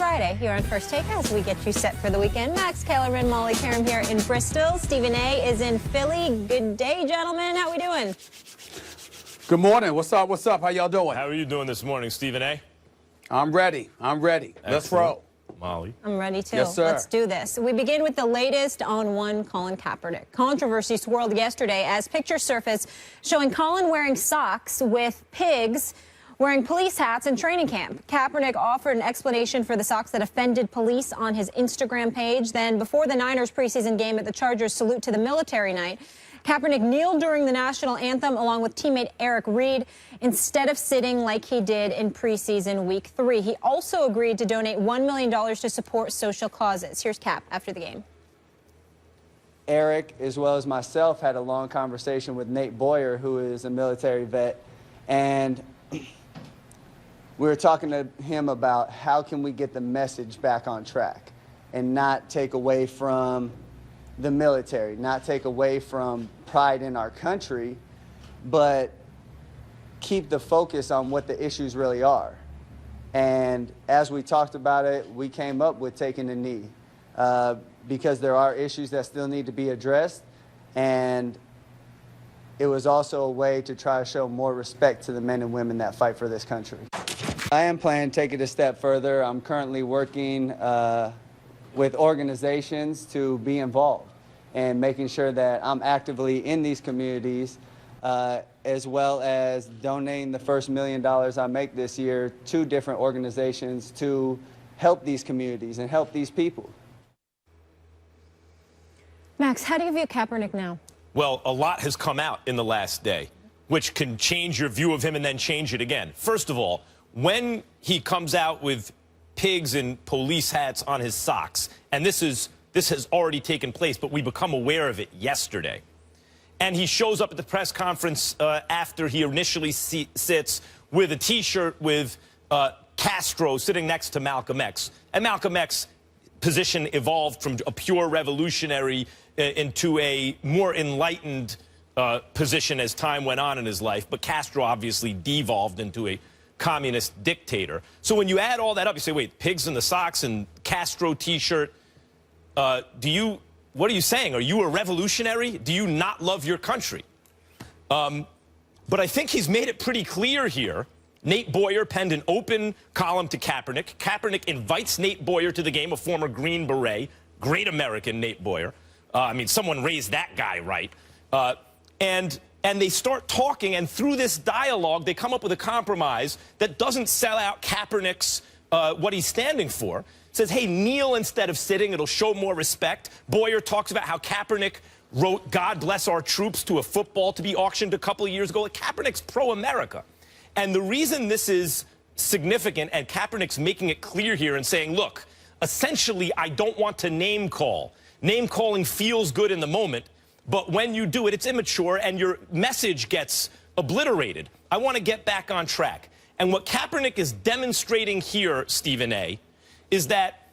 Friday here on First Take as we get you set for the weekend. Max, Kellerman, Molly, Karam here in Bristol. Stephen A. is in Philly. Good day, gentlemen. How we doing? Good morning. What's up? What's up? How y'all doing? How are you doing this morning, Stephen A? I'm ready. I'm ready. Let's roll. Molly? I'm ready, too. Yes, sir. Let's do this. We begin with the latest on one Colin Kaepernick. Controversy swirled yesterday as pictures surfaced showing Colin wearing socks with pigs wearing police hats in training camp. Kaepernick offered an explanation for the socks that offended police on his Instagram page. Then, before the Niners preseason game at the Chargers salute to the military night, Kaepernick kneeled during the national anthem along with teammate Eric Reed instead of sitting like he did in preseason week 3. He also agreed to donate $1 million to support social causes. Here's Cap after the game. Eric, as well as myself, had a long conversation with Nate Boyer, who is a military vet, and we were talking to him about how can we get the message back on track and not take away from the military, not take away from pride in our country, but keep the focus on what the issues really are. And as we talked about it, we came up with taking a knee because there are issues that still need to be addressed, and it was also a way to try to show more respect to the men and women that fight for this country. I am planning to take it a step further. I'm currently working with organizations to be involved and making sure that I'm actively in these communities, as well as donating the first $1 million I make this year to different organizations to help these communities and help these people. Max, how do you view Kaepernick now? Well, a lot has come out in the last day, which can change your view of him and then change it again. First of all, when he comes out with pigs and police hats on his socks, and this has already taken place, but we become aware of it yesterday. And he shows up at the press conference after he initially sits with a T-shirt with Castro sitting next to Malcolm X. And Malcolm X's position evolved from a pure revolutionary into a more enlightened position as time went on in his life. But Castro obviously devolved into a communist dictator. So when you add all that up, you say, wait, pigs in the socks and Castro T-shirt, what are you saying? Are you a revolutionary? Do you not love your country? But I think he's made it pretty clear here. Nate Boyer penned an open column to Kaepernick. Kaepernick invites Nate Boyer to the game, a former Green Beret, great American Nate Boyer. I mean, someone raised that guy right. And they start talking, and through this dialogue, they come up with a compromise that doesn't sell out Kaepernick's what he's standing for. Says, hey, kneel instead of sitting. It'll show more respect. Boyer talks about how Kaepernick wrote God Bless Our Troops to a football to be auctioned a couple of years ago. Like, Kaepernick's pro-America. And the reason this is significant, and Kaepernick's making it clear here and saying, look, essentially, I don't want to name call. Name calling feels good in the moment, but when you do it, it's immature and your message gets obliterated. I want to get back on track. And what Kaepernick is demonstrating here, Stephen A., is that,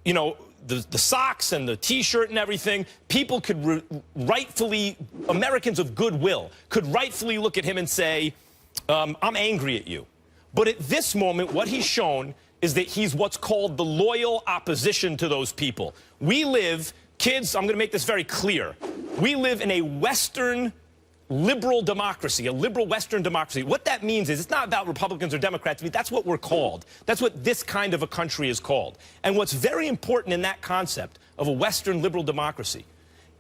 you know, the socks and the T-shirt and everything, people could rightfully, Americans of goodwill, could rightfully look at him and say, I'm angry at you. But at this moment, what he's shown is that he's what's called the loyal opposition to those people. We live, kids, I'm going to make this very clear, we live in a Western liberal democracy, a liberal Western democracy. What that means is it's not about Republicans or Democrats. I mean, that's what we're called. That's what this kind of a country is called. And what's very important in that concept of a Western liberal democracy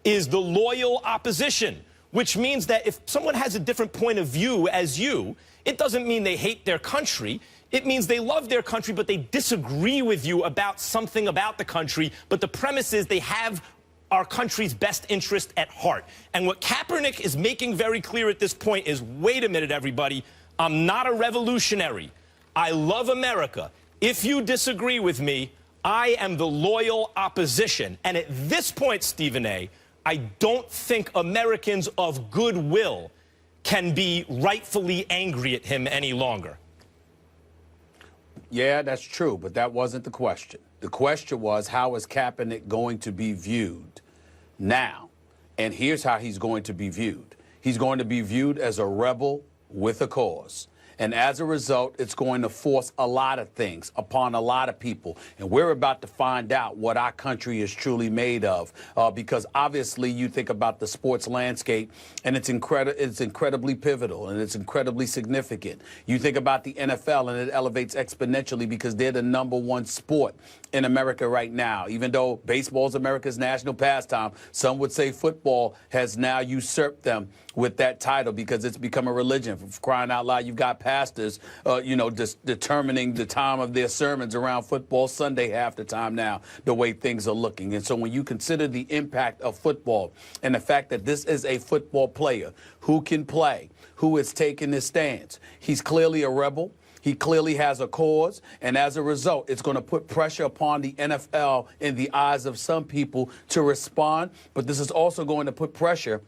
is the loyal opposition, which means that if someone has a different point of view as you, it doesn't mean they hate their country. It means they love their country, but they disagree with you about something about the country. But the premise is they have our country's best interest at heart. And what Kaepernick is making very clear at this point is, wait a minute, everybody, I'm not a revolutionary. I love America. If you disagree with me, I am the loyal opposition. And at this point, Stephen A., I don't think Americans of goodwill can be rightfully angry at him any longer. Yeah, that's true, but that wasn't the question. The question was, how is Kaepernick going to be viewed now? And here's how he's going to be viewed. He's going to be viewed as a rebel with a cause. And as a result, it's going to force a lot of things upon a lot of people. And we're about to find out what our country is truly made of, because obviously you think about the sports landscape, and it's incredibly pivotal, and it's incredibly significant. You think about the NFL, and it elevates exponentially because they're the #1 sport in America right now. Even though baseball is America's national pastime, some would say football has now usurped them with that title because it's become a religion. For crying out loud, you've got pastors, determining the time of their sermons around football Sunday half the time now, the way things are looking. And so when you consider the impact of football and the fact that this is a football player who can play, who is taking his stance, he's clearly a rebel. He clearly has a cause, and as a result, it's going to put pressure upon the NFL in the eyes of some people to respond, but this is also going to put pressure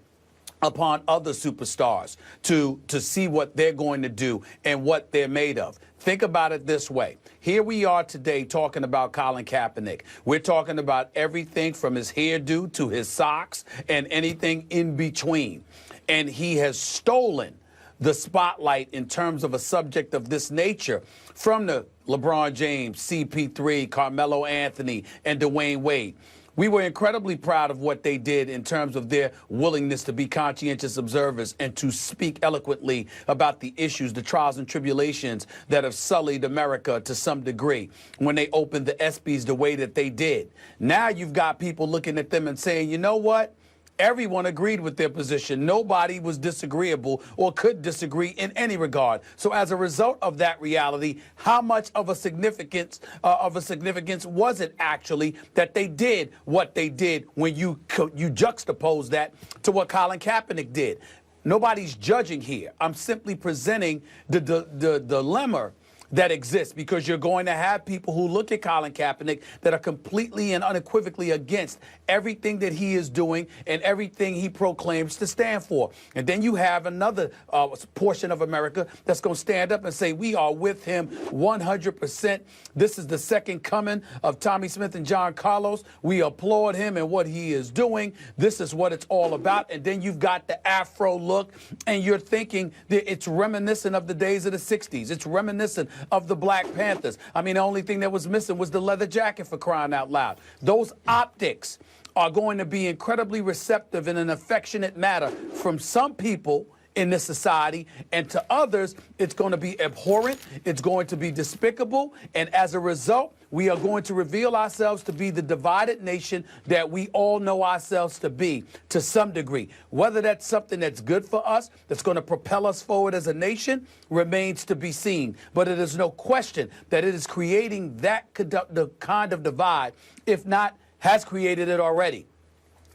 upon other superstars to see what they're going to do and what they're made of. Think about it this way. Here we are today talking about Colin Kaepernick. We're talking about everything from his hairdo to his socks and anything in between. And he has stolen the spotlight in terms of a subject of this nature from the LeBron James, CP3, Carmelo Anthony, and Dwayne Wade. We were incredibly proud of what they did in terms of their willingness to be conscientious observers and to speak eloquently about the issues, the trials and tribulations that have sullied America to some degree when they opened the ESPYs the way that they did. Now you've got people looking at them and saying, you know what? Everyone agreed with their position. Nobody was disagreeable or could disagree in any regard. So as a result of that reality, how much of a significance was it actually that they did what they did when you juxtapose that to what Colin Kaepernick did? Nobody's judging here. I'm simply presenting the dilemma that exists, because you're going to have people who look at Colin Kaepernick that are completely and unequivocally against everything that he is doing and everything he proclaims to stand for. And then you have another portion of America that's going to stand up and say, we are with him 100%. This is the second coming of Tommy Smith and John Carlos. We applaud him and what he is doing. This is what it's all about. And then you've got the Afro look, and you're thinking that it's reminiscent of the days of the 60s. It's reminiscent of the Black Panthers. I mean, the only thing that was missing was the leather jacket, for crying out loud. Those optics are going to be incredibly receptive in an affectionate manner from some people in this society, and to others, it's going to be abhorrent, it's going to be despicable, and as a result, we are going to reveal ourselves to be the divided nation that we all know ourselves to be, to some degree. Whether that's something that's good for us, that's going to propel us forward as a nation, remains to be seen. But it is no question that it is creating the kind of divide, if not has created it already.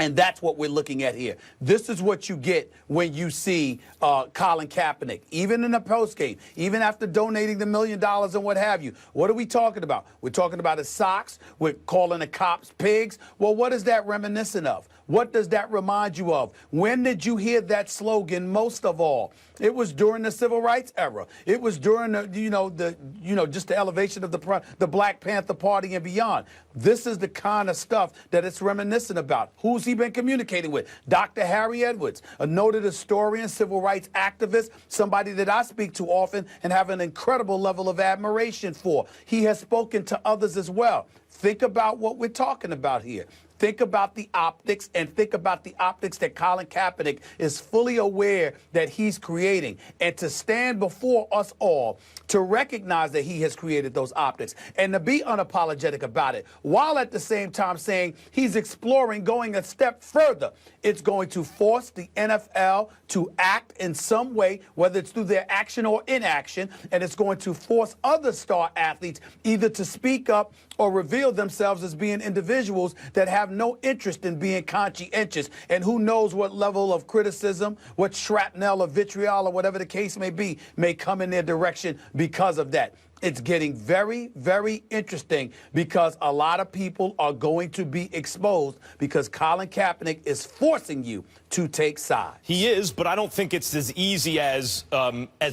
And that's what we're looking at here. This is what you get when you see Colin Kaepernick, even in the postgame, even after donating the $1 million and what have you. What are we talking about? We're talking about his socks. We're calling the cops pigs. Well, what is that reminiscent of? What does that remind you of? When did you hear that slogan most of all? It was during the civil rights era. It was during just the elevation of the Black Panther Party and beyond. This is the kind of stuff that it's reminiscent about. Who's he been communicating with? Dr. Harry Edwards, a noted historian, civil rights activist, somebody that I speak to often and have an incredible level of admiration for. He has spoken to others as well. Think about what we're talking about here. Think about the optics, and think about the optics that Colin Kaepernick is fully aware that he's creating, and to stand before us all to recognize that he has created those optics and to be unapologetic about it, while at the same time saying he's exploring going a step further. It's going to force the NFL to act in some way, whether it's through their action or inaction, and it's going to force other star athletes either to speak up or reveal themselves as being individuals that have no interest in being conscientious, and who knows what level of criticism, what shrapnel or vitriol or whatever the case may be, may come in their direction because of that. It's getting very, very interesting, because a lot of people are going to be exposed because Colin Kaepernick is forcing you to take sides. He is, but I don't think it's as easy as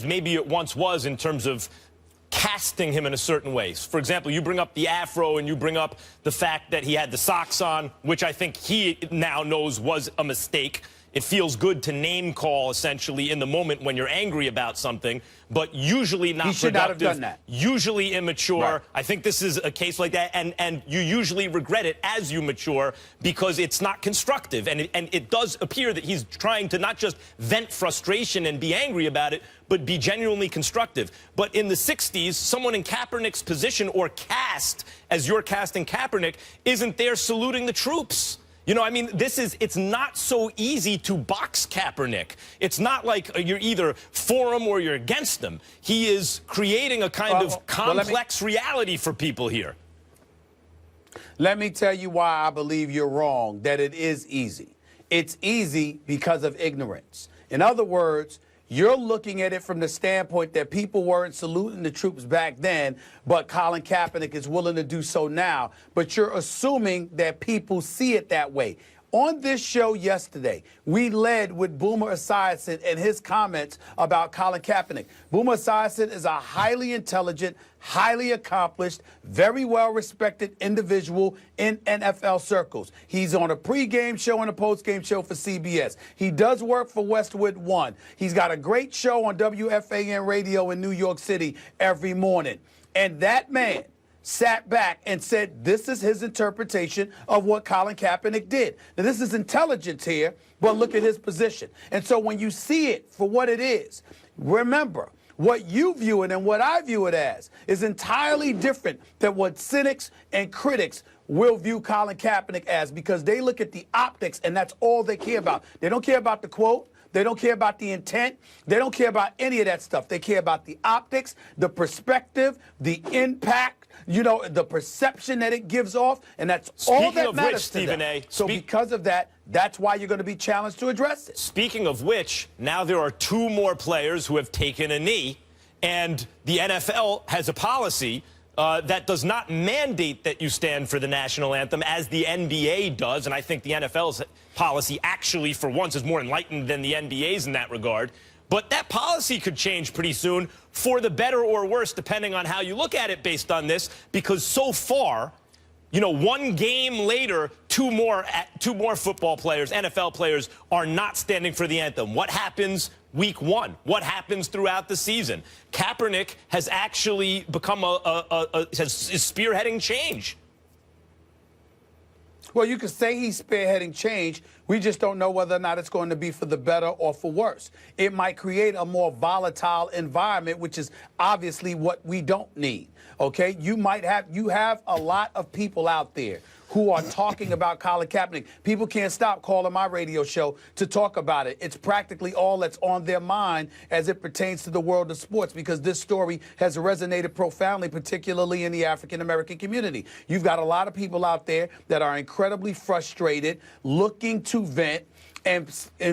maybe it once was in terms of casting him in a certain way. For example, you bring up the afro and you bring up the fact that he had the socks on, which I think he now knows was a mistake It feels good to name call, essentially, in the moment when you're angry about something, but usually not productive. He should not have done that. Usually immature. Right. I think this is a case like that, and you usually regret it as you mature because it's not constructive. And it does appear that he's trying to not just vent frustration and be angry about it, but be genuinely constructive. But in the 60s, someone in Kaepernick's position or cast, as you're casting Kaepernick, isn't there saluting the troops. You know, I mean, it's not so easy to box Kaepernick. It's not like you're either for him or you're against him. He is creating a kind of complex reality for people here. Let me tell you why I believe you're wrong, that it is easy. It's easy because of ignorance. In other words, you're looking at it from the standpoint that people weren't saluting the troops back then, but Colin Kaepernick is willing to do so now. But you're assuming that people see it that way. On this show yesterday, we led with Boomer Esiason and his comments about Colin Kaepernick. Boomer Esiason is a highly intelligent, highly accomplished, very well-respected individual in NFL circles. He's on a pregame show and a postgame show for CBS. He does work for Westwood One. He's got a great show on WFAN radio in New York City every morning. And that man sat back and said this is his interpretation of what Colin Kaepernick did. Now, this is intelligence here, but look at his position. And so when you see it for what it is, remember, what you view it and what I view it as is entirely different than what cynics and critics will view Colin Kaepernick as, because they look at the optics and that's all they care about. They don't care about the quote. They don't care about the intent. They don't care about any of that stuff. They care about the optics, the perspective, the impact, you know, the perception that it gives off, and that's all that matters to them. So because of that, that's why you're going to be challenged to address it. Speaking of which, now there are 2 more players who have taken a knee, and the NFL has a policy that does not mandate that you stand for the national anthem as the NBA does, and I think the NFL's policy actually, for once, is more enlightened than the NBA's in that regard. But that policy could change pretty soon for the better or worse, depending on how you look at it based on this, because so far, you know, 1 game later, 2 more football players, NFL players, are not standing for the anthem. What happens week 1? What happens throughout the season? Kaepernick has actually become is spearheading change. Well, you could say he's spearheading change. We just don't know whether or not it's going to be for the better or for worse. It might create a more volatile environment, which is obviously what we don't need. Okay, you have a lot of people out there who are talking about Colin Kaepernick. People can't stop calling my radio show to talk about it. It's practically all that's on their mind as it pertains to the world of sports, because this story has resonated profoundly, particularly in the African-American community. You've got a lot of people out there that are incredibly frustrated, looking to vent, and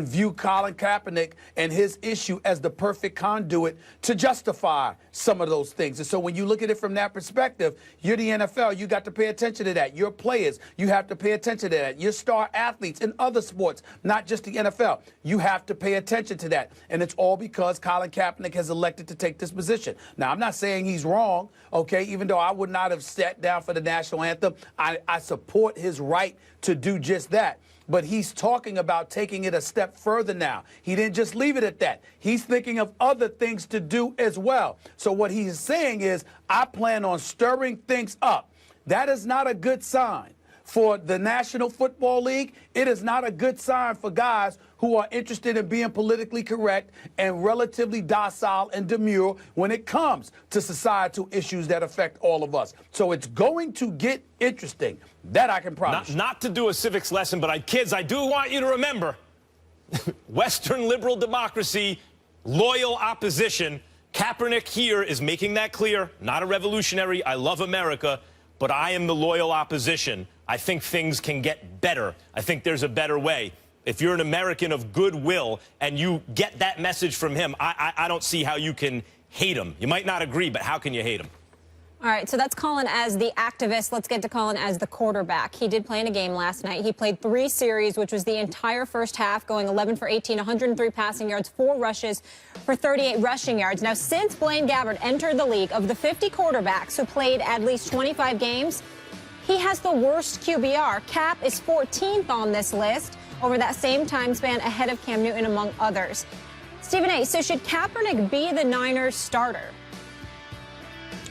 view Colin Kaepernick and his issue as the perfect conduit to justify some of those things. And so when you look at it from that perspective, you're the NFL, you got to pay attention to that. Your players, you have to pay attention to that. Your star athletes in other sports, not just the NFL, you have to pay attention to that. And it's all because Colin Kaepernick has elected to take this position. Now, I'm not saying he's wrong, okay, even though I would not have sat down for the national anthem. I support his right to do just that. But he's talking about taking it a step further now. He didn't just leave it at that. He's thinking of other things to do as well. So what he's saying is, I plan on stirring things up. That is not a good sign for the National Football League. It is not a good sign for guys who are interested in being politically correct and relatively docile and demure when it comes to societal issues that affect all of us. So it's going to get interesting. That I can promise. Not to do a civics lesson, but kids, I do want you to remember, Western liberal democracy, loyal opposition. Kaepernick here is making that clear. Not a revolutionary. I love America, but I am the loyal opposition. I think things can get better. I think there's a better way. If you're an American of goodwill and you get that message from him, I don't see how you can hate him. You might not agree, but how can you hate him? All right, so that's Colin as the activist. Let's get to Colin as the quarterback. He did play in a game last night. He played 3 series, which was the entire first half, going 11 for 18, 103 passing yards, 4 rushes for 38 rushing yards. Now, since Blaine Gabbert entered the league, of the 50 quarterbacks who played at least 25 games, he has the worst QBR. Cap is 14th on this list over that same time span ahead of Cam Newton, among others. Stephen A., so should Kaepernick be the Niners starter?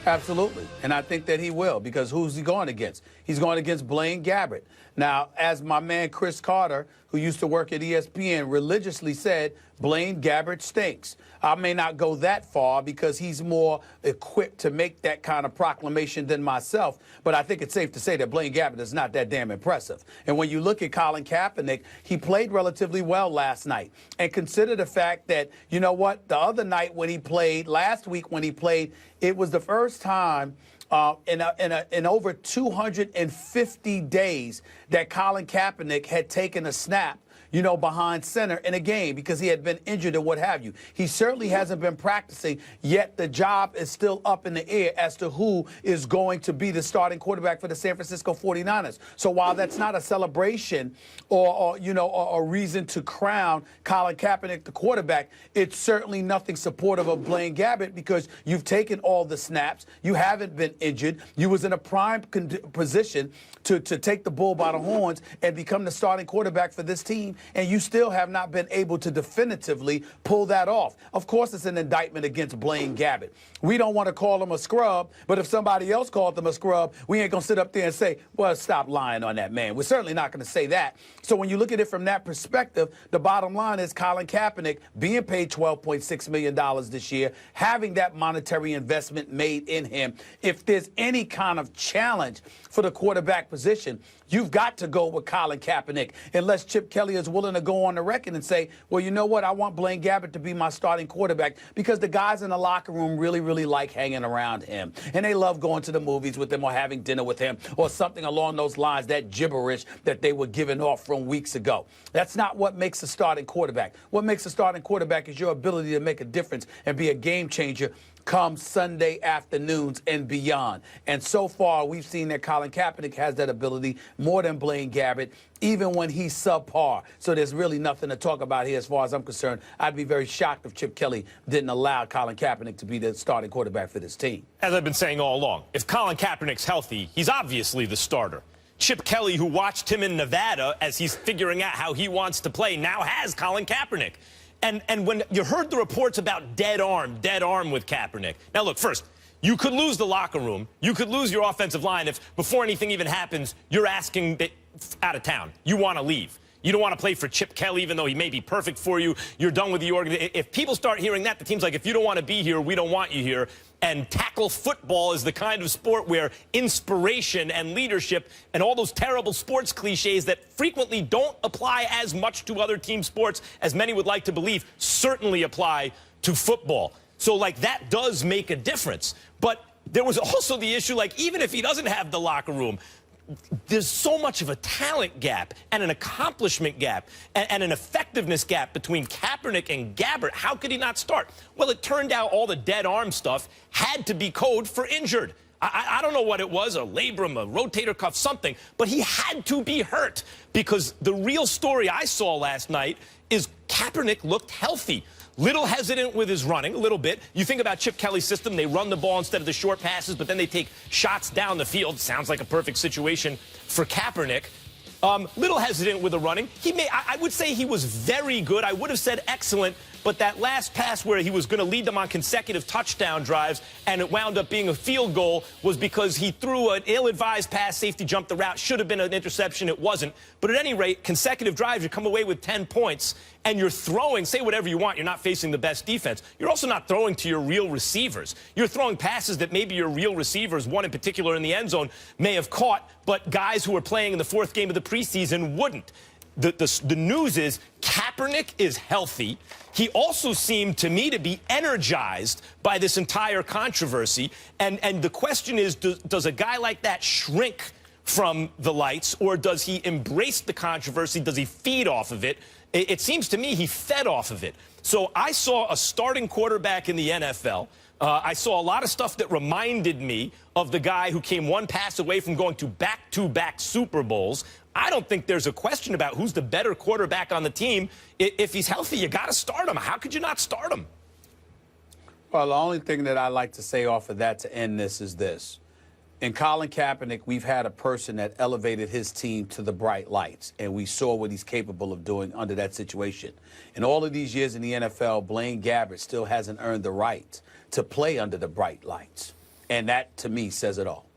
Absolutely. And I think that he will, because who's he going against? He's going against Blaine Gabbert. Now, as my man Chris Carter, who used to work at ESPN, religiously said, Blaine Gabbert stinks. I may not go that far because he's more equipped to make that kind of proclamation than myself, but I think it's safe to say that Blaine Gabbert is not that damn impressive. And when you look at Colin Kaepernick, he played relatively well last night. And consider the fact that, you know what, the other night when he played, last week when he played, it was the first time in over 250 days that Colin Kaepernick had taken a snap, you know, behind center in a game because he had been injured or what have you. He certainly hasn't been practicing, yet the job is still up in the air as to who is going to be the starting quarterback for the San Francisco 49ers. So while that's not a celebration or a reason to crown Colin Kaepernick the quarterback, it's certainly nothing supportive of Blaine Gabbert because you've taken all the snaps, you haven't been injured, you was in a prime position to take the bull by the horns and become the starting quarterback for this team, and you still have not been able to definitively pull that off. Of course, it's an indictment against Blaine Gabbert. We don't want to call him a scrub, but if somebody else called him a scrub, we ain't going to sit up there and say, well, stop lying on that man. We're certainly not going to say that. So when you look at it from that perspective, the bottom line is Colin Kaepernick being paid $12.6 million this year, having that monetary investment made in him. If there's any kind of challenge for the quarterback position, you've got to go with Colin Kaepernick, unless Chip Kelly is willing to go on the record and say, well, you know what, I want Blaine Gabbert to be my starting quarterback because the guys in the locker room really, really like hanging around him. And they love going to the movies with him or having dinner with him or something along those lines, that gibberish that they were giving off from weeks ago. That's not what makes a starting quarterback. What makes a starting quarterback is your ability to make a difference and be a game changer come Sunday afternoons and beyond. And so far, we've seen that Colin Kaepernick has that ability more than Blaine Gabbert, even when he's subpar. So there's really nothing to talk about here as far as I'm concerned. I'd be very shocked if Chip Kelly didn't allow Colin Kaepernick to be the starting quarterback for this team. As I've been saying all along, if Colin Kaepernick's healthy, he's obviously the starter. Chip Kelly, who watched him in Nevada as he's figuring out how he wants to play, now has Colin Kaepernick. And when you heard the reports about dead arm with Kaepernick. Now, look, first, you could lose the locker room. You could lose your offensive line if before anything even happens, you're asking out of town. You want to leave. You don't want to play for Chip Kelly, even though he may be perfect for you. You're done with the organization. If people start hearing that, the team's like, if you don't want to be here, we don't want you here. And tackle football is the kind of sport where inspiration and leadership and all those terrible sports cliches that frequently don't apply as much to other team sports as many would like to believe certainly apply to football. So, like, that does make a difference. But there was also the issue, like, even if he doesn't have the locker room, there's so much of a talent gap and an accomplishment gap and an effectiveness gap between Kaepernick and Gabbert. How could he not start? Well, it turned out all the dead arm stuff had to be code for injured. I don't know what it was, a labrum, a rotator cuff, something, but he had to be hurt because the real story I saw last night is Kaepernick looked healthy. Little hesitant with his running, a little bit. You think about Chip Kelly's system, they run the ball instead of the short passes, but then they take shots down the field. Sounds like a perfect situation for Kaepernick. Little hesitant with the running. I would say he was very good. I would have said excellent, but that last pass where he was going to lead them on consecutive touchdown drives and it wound up being a field goal was because he threw an ill-advised pass, safety jumped the route, should have been an interception, it wasn't. But at any rate, consecutive drives, you come away with 10 points, and you're throwing, say whatever you want, you're not facing the best defense. You're also not throwing to your real receivers. You're throwing passes that maybe your real receivers, one in particular in the end zone, may have caught, but guys who are playing in the fourth game of the preseason wouldn't. The news is Kaepernick is healthy. He also seemed to me to be energized by this entire controversy. And the question is, does a guy like that shrink from the lights, or does he embrace the controversy? Does he feed off of it? It seems to me he fed off of it. So I saw a starting quarterback in the NFL. I saw a lot of stuff that reminded me of the guy who came one pass away from going to back-to-back Super Bowls. I don't think there's a question about who's the better quarterback on the team. If he's healthy, you got to start him. How could you not start him? Well, the only thing that I like to say off of that to end this is this. In Colin Kaepernick, we've had a person that elevated his team to the bright lights, and we saw what he's capable of doing under that situation. In all of these years in the NFL, Blaine Gabbert still hasn't earned the right to play under the bright lights. And that, to me, says it all.